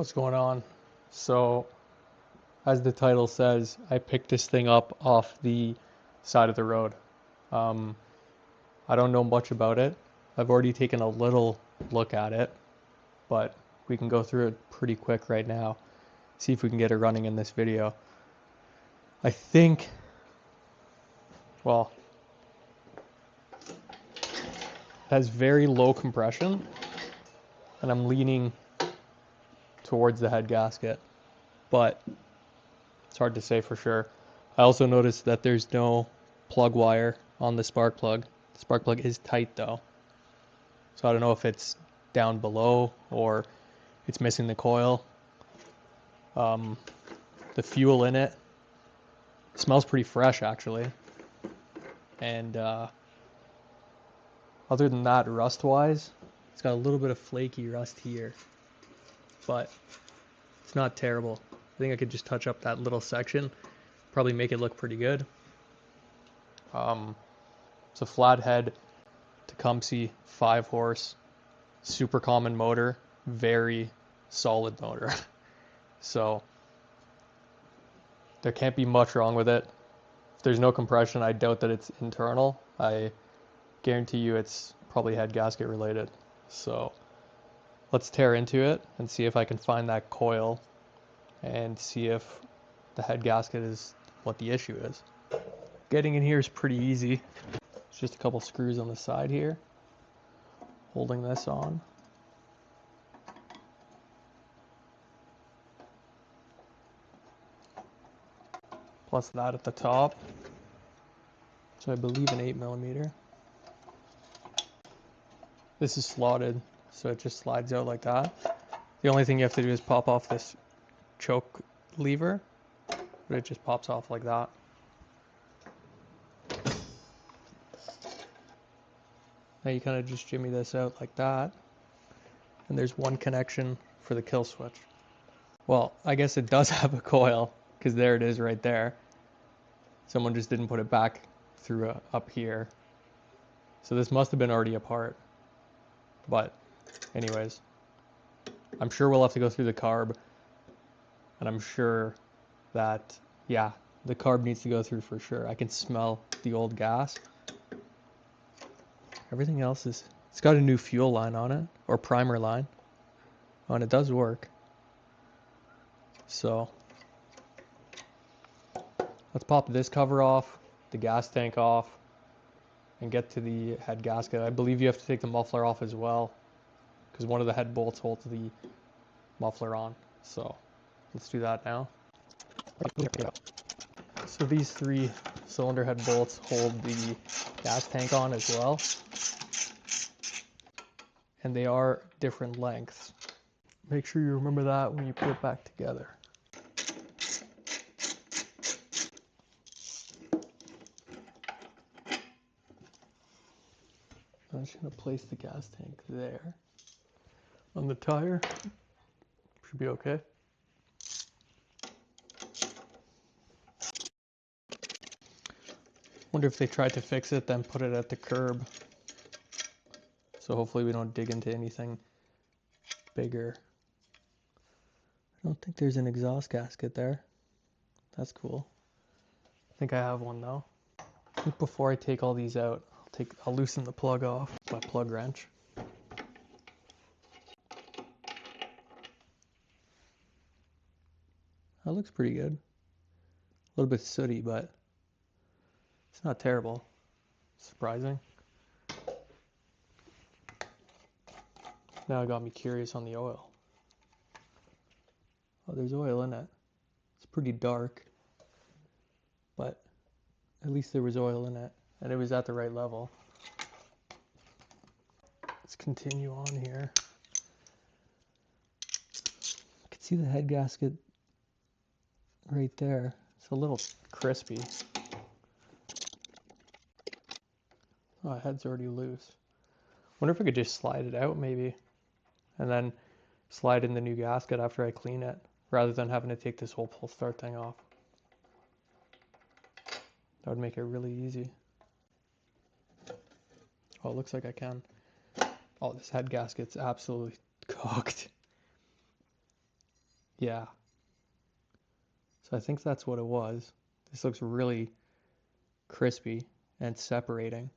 What's going on? So, as the title says, I picked this thing up off the side of the road. Um, I don't know much about it. I've already taken a little look at it, but we can go through it pretty quick right now. See if we can get it running in this video. I think, well, it has very low compression, and I'm leaning towards the head gasket, but it's hard to say for sure. I also noticed that there's no plug wire on the spark plug. The spark plug is tight though, so I don't know if it's down below or it's missing the coil. The fuel in it smells pretty fresh actually, and other than that, rust wise, it's got a little bit of flaky rust here, but it's not terrible. I think I could just touch up that little section, probably make it look pretty good. It's a flathead Tecumseh 5-horse, super common motor, very solid motor. So there can't be much wrong with it. If there's no compression, I doubt that it's internal. I guarantee you it's probably head gasket related. So let's tear into it and see if I can find that coil and see if the head gasket is what the issue is. Getting in here is pretty easy. It's just a couple screws on the side here, holding this on. Plus that at the top. So I believe an 8mm. This is slotted, so it just slides out like that. The only thing you have to do is pop off this choke lever, but it just pops off like that. Now you kind of just jimmy this out like that, and there's one connection for the kill switch. Well, I guess it does have a coil, because there it is right there. Someone just didn't put it back through up here. So this must have been already apart. But anyways, I'm sure we'll have to go through the carb, and I'm sure that, yeah, the carb needs to go through for sure. I can smell the old gas. Everything else is, it's got a new fuel line on it, or primer line. Oh, and it does work. So let's pop this cover off, the gas tank off, and get to the head gasket. I believe you have to take the muffler off as well, because one of the head bolts holds the muffler on. So let's do that now. So these 3 cylinder head bolts hold the gas tank on as well, and they are different lengths. Make sure you remember that when you put it back together. I'm just going to place the gas tank there on the tire. Should be okay. Wonder if they tried to fix it, then put it at the curb. So hopefully we don't dig into anything bigger. I don't think there's an exhaust gasket there. That's cool. I think I have one though. I think before I take all these out, I'll loosen the plug off with my plug wrench. That looks pretty good. A little bit sooty, but it's not terrible. Surprising. Now it got me curious on the oil. Oh, there's oil in it. It's pretty dark, but at least there was oil in it, and it was at the right level. Let's continue on here. You can see the head gasket right there. It's a little crispy. Oh, the head's already loose. Wonder if I could just slide it out maybe, and then slide in the new gasket after I clean it, rather than having to take this whole pull start thing off. That would make it really easy. Oh, it looks like I can. Oh, this head gasket's absolutely cooked. Yeah. So I think that's what it was. This looks really crispy and separating.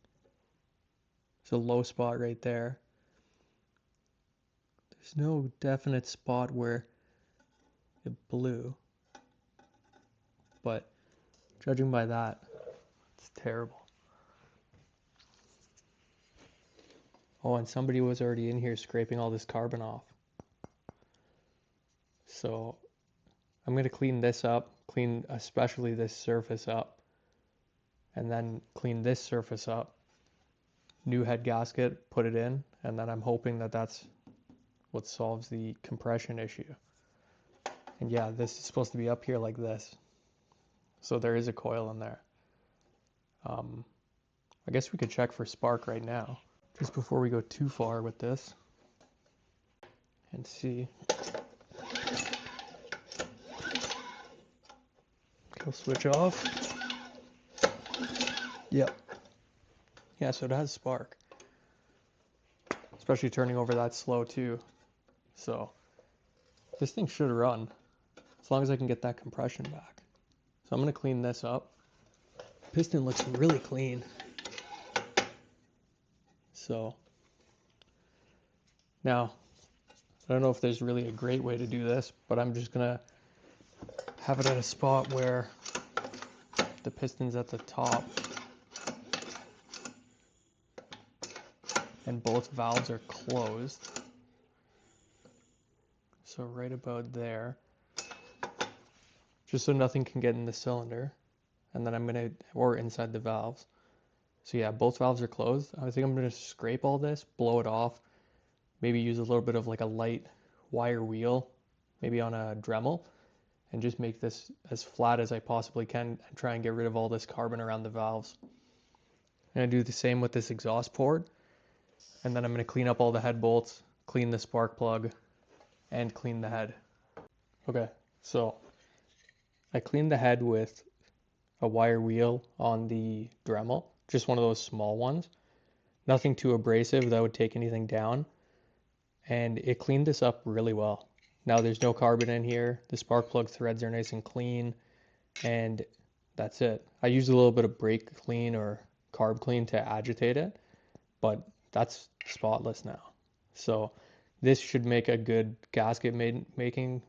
There's a low spot right there. There's no definite spot where it blew, but judging by that, it's terrible. Oh, and somebody was already in here scraping all this carbon off. So I'm going to clean this up, clean especially this surface up, and then clean this surface up. New head gasket, put it in, and then I'm hoping that that's what solves the compression issue. And yeah, this is supposed to be up here like this. So there is a coil in there. I guess we could check for spark right now, just before we go too far with this, and see. Go switch off. Yep. Yeah, so it has spark. Especially turning over that slow too. So this thing should run, as long as I can get that compression back. So I'm going to clean this up. Piston looks really clean. So now, I don't know if there's really a great way to do this, but I'm just going to have it at a spot where the piston's at the top and both valves are closed. So right about there, just so nothing can get in the cylinder. And then I'm going to, or inside the valves. So yeah, both valves are closed. I think I'm going to scrape all this, blow it off, maybe use a little bit of like a light wire wheel, maybe on a Dremel, and just make this as flat as I possibly can and try and get rid of all this carbon around the valves. I'm going to do the same with this exhaust port, and then I'm going to clean up all the head bolts, clean the spark plug, and clean the head. Okay, so I cleaned the head with a wire wheel on the Dremel, just one of those small ones. Nothing too abrasive that would take anything down. And it cleaned this up really well. Now there's no carbon in here. The spark plug threads are nice and clean. And that's it. I used a little bit of brake clean or carb clean to agitate it, but that's spotless now. So this should make a good gasket mating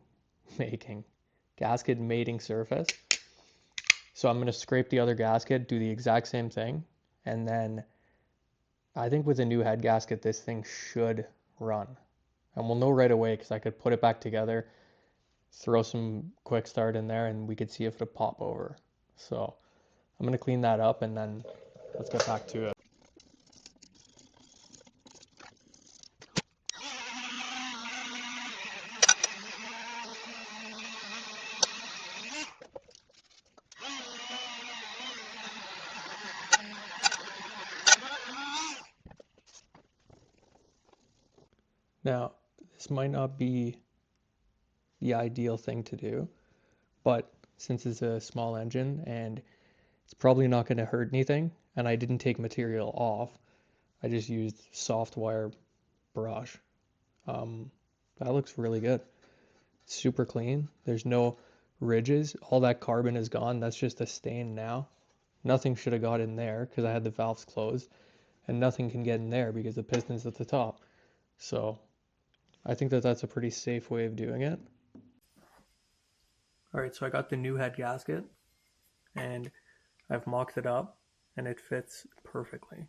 surface. So I'm going to scrape the other gasket, do the exact same thing, and then I think with a new head gasket, this thing should run. And we'll know right away because I could put it back together, throw some quick start in there, and we could see if it'll pop over. So I'm going to clean that up and then let's get back to it. Now, this might not be the ideal thing to do, but since it's a small engine and it's probably not going to hurt anything, and I didn't take material off, I just used soft wire brush. That looks really good. Super clean. There's no ridges. All that carbon is gone. That's just a stain now. Nothing should have got in there because I had the valves closed, and nothing can get in there because the piston's at the top. So I think that that's a pretty safe way of doing it. All right, so I got the new head gasket and I've mocked it up and it fits perfectly.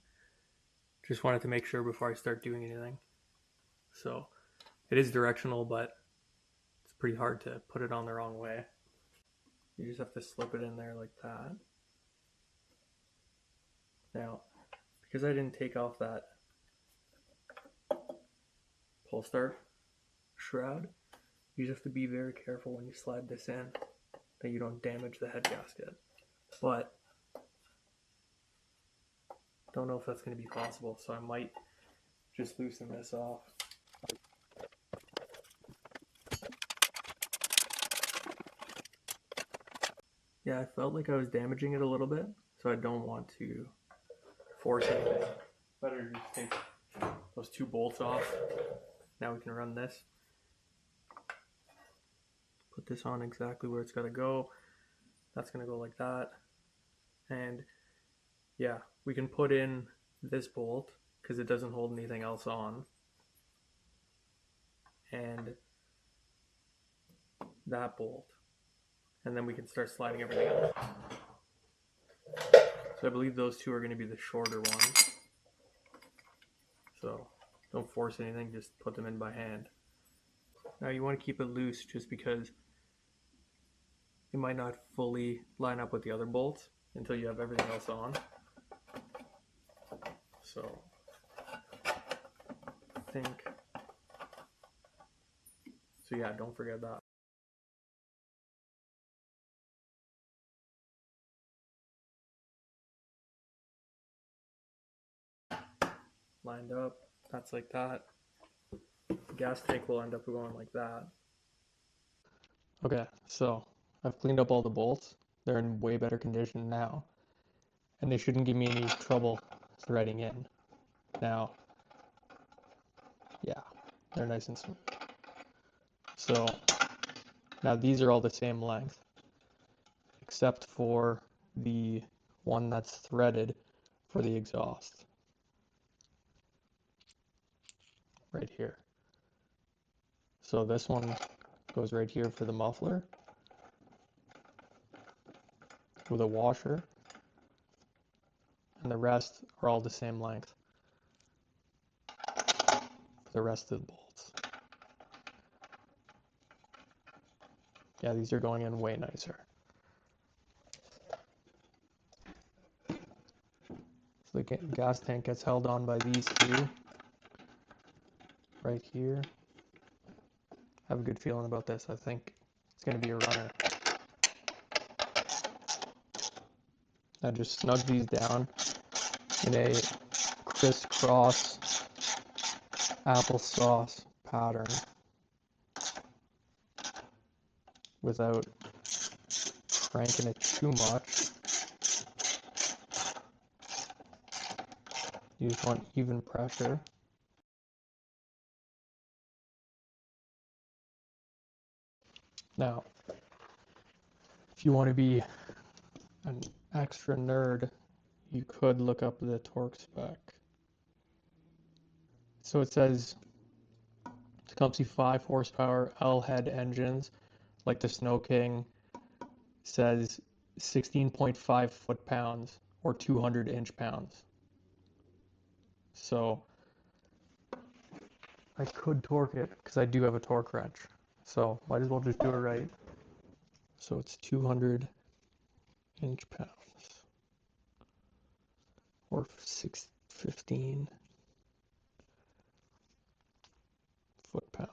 Just wanted to make sure before I start doing anything. So it is directional, but it's pretty hard to put it on the wrong way. You just have to slip it in there like that. Now, because I didn't take off that pull start shroud, you just have to be very careful when you slide this in that you don't damage the head gasket. But don't know if that's going to be possible, so I might just loosen this off. Yeah, I felt like I was damaging it a little bit, so I don't want to force anything. Better just take those two bolts off. Now we can run this. this on exactly where it's got to go. That's going to go like that. And yeah, we can put in this bolt because it doesn't hold anything else on. And that bolt. And then we can start sliding everything else. So I believe those two are going to be the shorter ones. So don't force anything, just put them in by hand. Now you want to keep it loose just because it might not fully line up with the other bolts until you have everything else on. So I think, so yeah, don't forget that. Lined up, that's like that. The gas tank will end up going like that. Okay, so I've cleaned up all the bolts. They're in way better condition now. And they shouldn't give me any trouble threading in. Now, yeah, they're nice and smooth. So now these are all the same length, except for the one that's threaded for the exhaust. Right here. So this one goes right here for the muffler with a washer, and the rest are all the same length for the rest of the bolts. Yeah, these are going in way nicer. So the gas tank gets held on by these two right here. I have a good feeling about this. I think it's going to be a runner. I just snug these down in a crisscross applesauce pattern without cranking it too much. You just want even pressure. Now, if you want to be an extra nerd, you could look up the torque spec. So it says Tecumseh 5 horsepower L head engines, like the Snow King, says 16.5 foot-pounds or 200 inch-pounds. So I could torque it because I do have a torque wrench. So might as well just do it right. So it's 200 inch-pounds or 615 foot-pounds.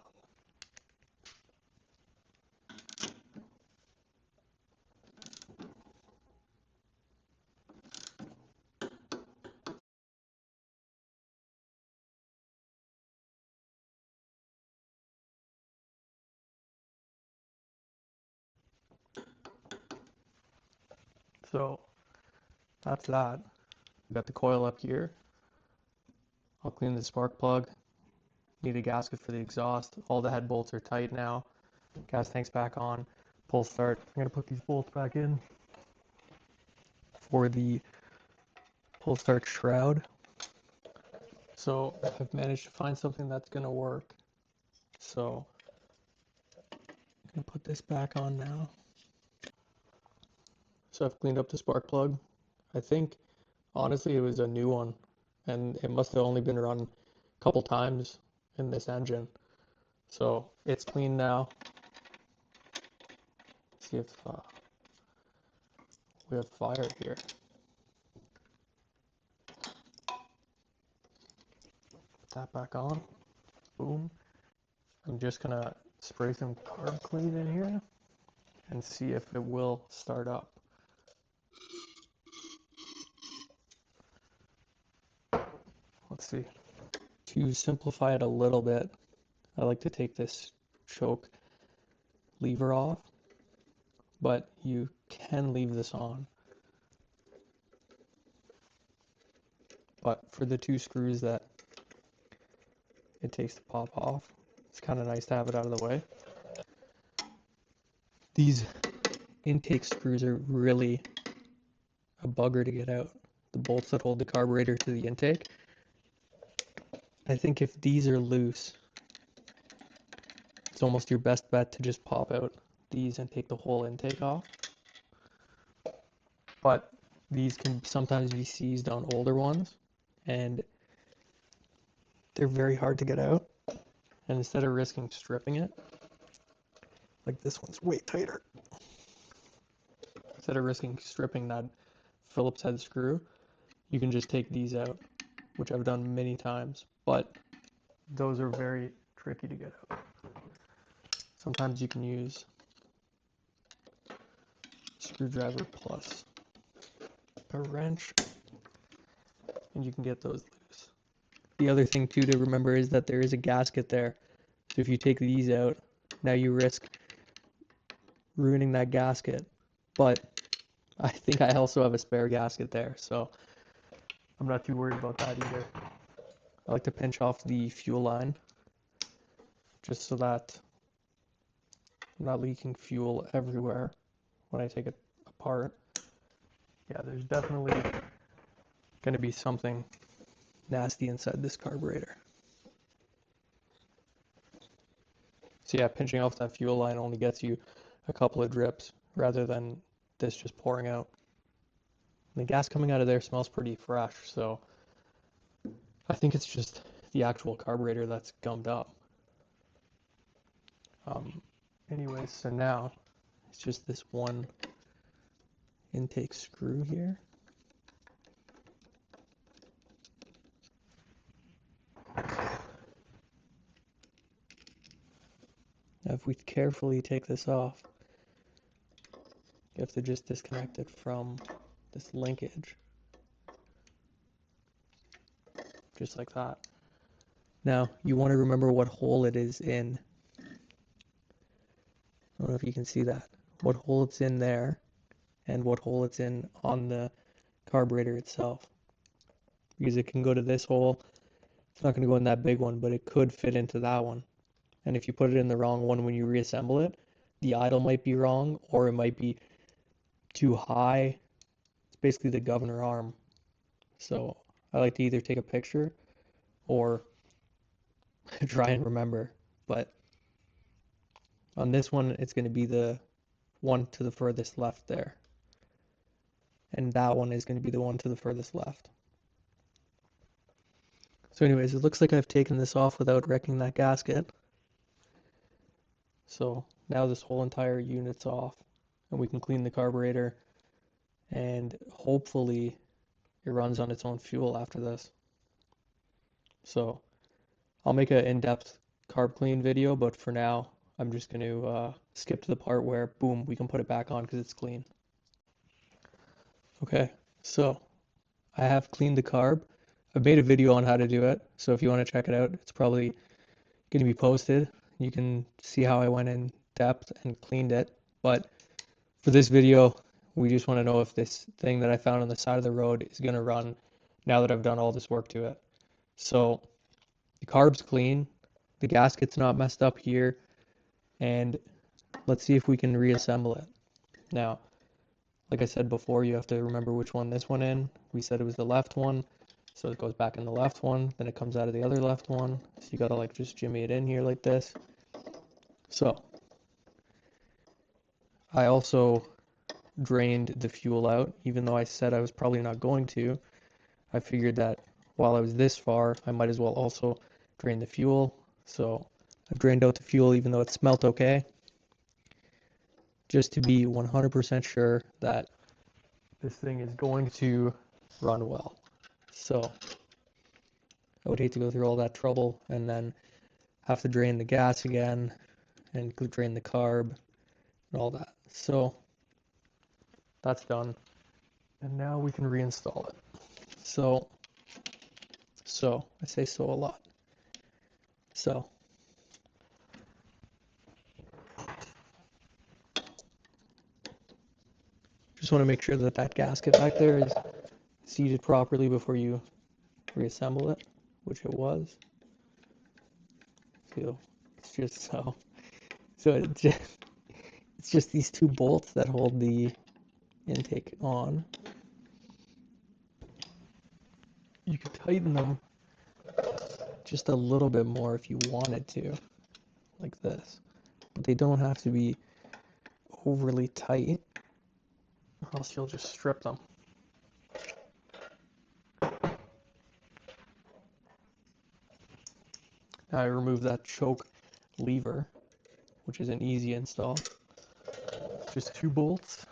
So that's that. We got the coil up here. I'll clean the spark plug. Need a gasket for the exhaust. All the head bolts are tight now. Gas tank's back on. Pull start. I'm going to put these bolts back in for the pull start shroud. So I've managed to find something that's going to work. So I'm going to put this back on now. So I've cleaned up the spark plug. I think honestly it was a new one and it must have only been run a couple times in this engine. So it's clean now. Let's see if we have fire here. Put that back on. Boom. I'm just gonna spray some carb clean in here and see if it will start up. Let's see. To simplify it a little bit, I like to take this choke lever off, but you can leave this on. But for the two screws that it takes to pop off, it's kind of nice to have it out of the way. These intake screws are really a bugger to get out. The bolts that hold the carburetor to the intake. I think if these are loose, it's almost your best bet to just pop out these and take the whole intake off. But these can sometimes be seized on older ones, and they're very hard to get out. And instead of risking stripping it, like this one's way tighter. Instead of risking stripping that Phillips head screw, you can just take these out, which I've done many times, but those are very tricky to get out. Sometimes you can use screwdriver plus a wrench, and you can get those loose. The other thing too to remember is that there is a gasket there. So if you take these out, now you risk ruining that gasket. But I think I also have a spare gasket there, so I'm not too worried about that either. I like to pinch off the fuel line just so that I'm not leaking fuel everywhere when I take it apart. Yeah, there's definitely going to be something nasty inside this carburetor. So yeah, pinching off that fuel line only gets you a couple of drips rather than this just pouring out. And the gas coming out of there smells pretty fresh, so I think it's just the actual carburetor that's gummed up. Anyways, so now it's just this one intake screw here. Now if we carefully take this off, you have to just disconnect it from this linkage. Just like that. Now, you want to remember what hole it is in. I don't know if you can see that. What hole it's in there, and what hole it's in on the carburetor itself. Because it can go to this hole. It's not going to go in that big one, but it could fit into that one. And if you put it in the wrong one when you reassemble it, the idle might be wrong, or it might be too high. It's basically the governor arm. So I like to either take a picture or try and remember. But on this one, it's going to be the one to the furthest left there. And that one is going to be the one to the furthest left. So anyways, it looks like I've taken this off without wrecking that gasket. So now this whole entire unit's off, and we can clean the carburetor, and hopefully it runs on its own fuel after this. So I'll make an in-depth carb clean video, but for now I'm just going to skip to the part where boom, we can put it back on because it's clean. Okay, so I have cleaned the carb. I've made a video on how to do it, so if you want to check it out, it's probably going to be posted. You can see how I went in depth and cleaned it, but for this video, we just want to know if this thing that I found on the side of the road is going to run now that I've done all this work to it. So the carb's clean, the gasket's not messed up here, and let's see if we can reassemble it. Now, like I said before, you have to remember which one this one in. We said it was the left one, so it goes back in the left one, then it comes out of the other left one. So you gotta like just jimmy it in here like this. So I also drained the fuel out, even though I said I was probably not going to. I figured that while I was this far, I might as well also drain the fuel. So I've drained out the fuel even though it smelled okay, just to be 100% sure that this thing is going to run well. So I would hate to go through all that trouble and then have to drain the gas again and drain the carb and all that. So that's done. And now we can reinstall it. So I say so a lot. So just want to make sure that that gasket back there is seated properly before you reassemble it, which it was. So it's just so it's It's just these two bolts that hold the intake on. You could tighten them just a little bit more if you wanted to, like this. But they don't have to be overly tight, or else you'll just strip them. Now I remove that choke lever, which is an easy install. Just two bolts.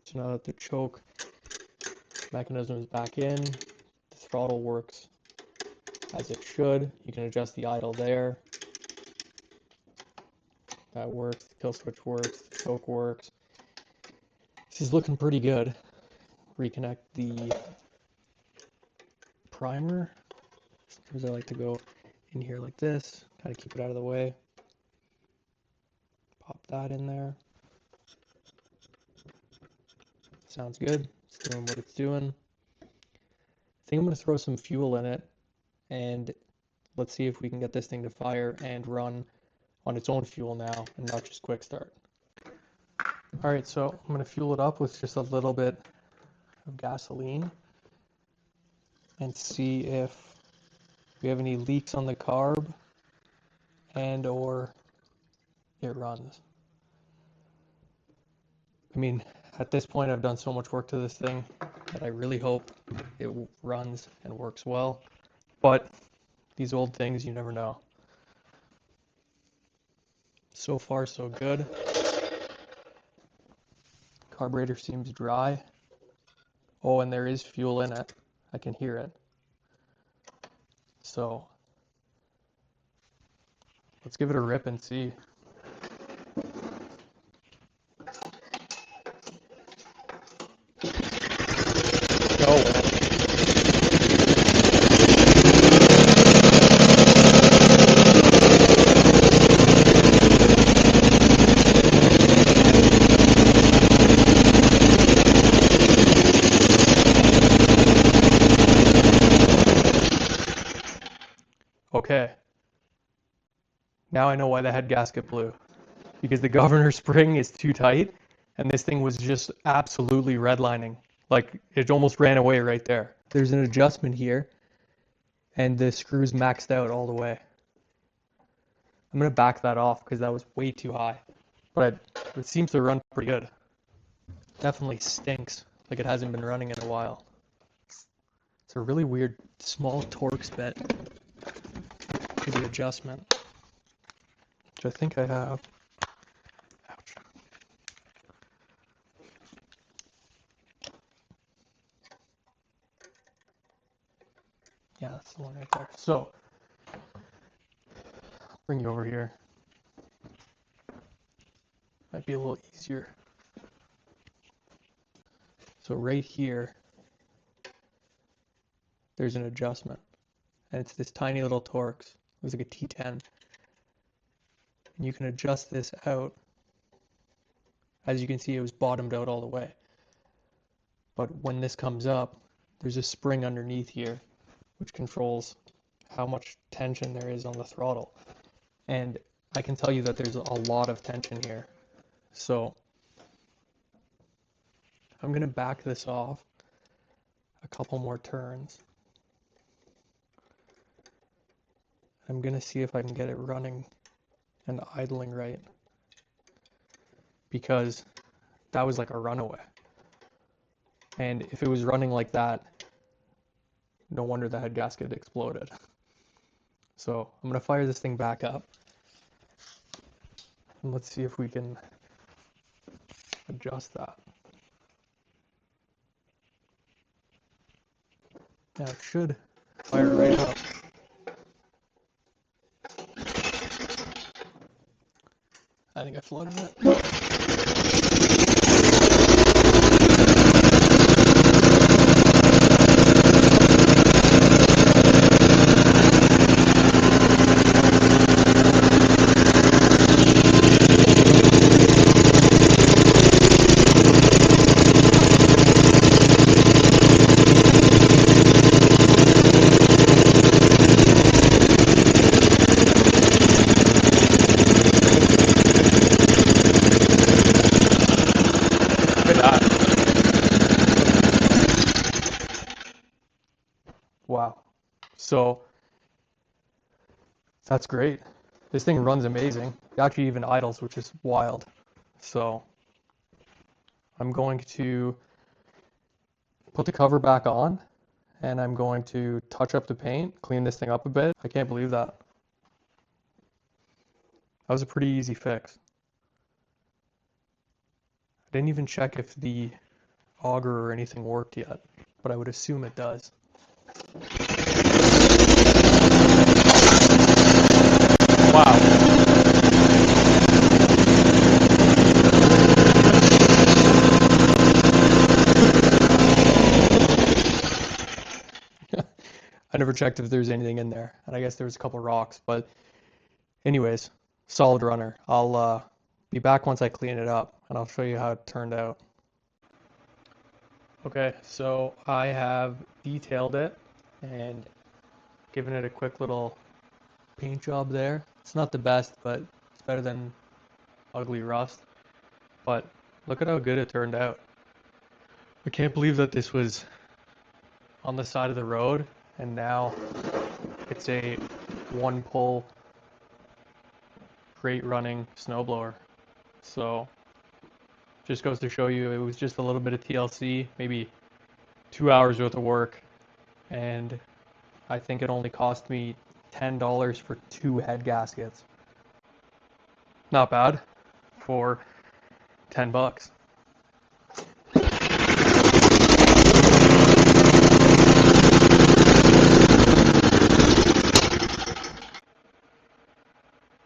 So now that the choke mechanism is back in, the throttle works as it should. You can adjust the idle there. That works, the kill switch works, the choke works. This is looking pretty good. Reconnect the primer. Sometimes I like to go in here like this, kind of keep it out of the way. Pop that in there. Sounds good. It's doing what it's doing. I think I'm going to throw some fuel in it, and let's see if we can get this thing to fire and run on its own fuel now and not just quick start. Alright, so I'm going to fuel it up with just a little bit of gasoline and see if we have any leaks on the carb and or it runs. I mean, at this point I've done so much work to this thing that I really hope it runs and works well, but these old things, you never know. So far so good. Carburetor seems dry. Oh, and there is fuel in it. I can hear it. So let's give it a rip and see. Oh well. Okay. Now I know why the head gasket blew. Because the governor spring is too tight, and this thing was just absolutely redlining. Like, it almost ran away right there. There's an adjustment here, and the screw's maxed out all the way. I'm going to back that off because that was way too high. But it seems to run pretty good. Definitely stinks, like it hasn't been running in a while. It's a really weird small torque bit for the adjustment, which I think I have. Ouch. Yeah, that's the one right there. So, bring you over here. Might be a little easier. So right here, there's an adjustment, and it's this tiny little Torx. It was like a T10. And you can adjust this out. As you can see, it was bottomed out all the way. But when this comes up, there's a spring underneath here, which controls how much tension there is on the throttle. And I can tell you that there's a lot of tension here. So I'm going to back this off a couple more turns. I'm going to see if I can get it running and idling right, because that was like a runaway. And if it was running like that, no wonder the head gasket exploded. So I'm going to fire this thing back up, and let's see if we can adjust that. Now it should fire right up. I think I flooded it. So that's great. This thing runs amazing. It actually even idles, which is wild. So I'm going to put the cover back on and I'm going to touch up the paint, clean this thing up a bit. I can't believe that. That was a pretty easy fix. I didn't even check if the auger or anything worked yet, but I would assume it does. Wow. I never checked if there's anything in there, and I guess there was a couple rocks, but anyways, solid runner. I'll be back once I clean it up, and I'll show you how it turned out. Okay, so I have detailed it and given it a quick little paint job there. It's not the best, but it's better than ugly rust. But look at how good it turned out. I can't believe that this was on the side of the road and now it's a one pull great running snowblower. So just goes to show you it was just a little bit of TLC, maybe 2 hours worth of work, and I think it only cost me $10 for 2 head gaskets. Not bad for 10 bucks.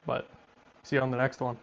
But see you on the next one.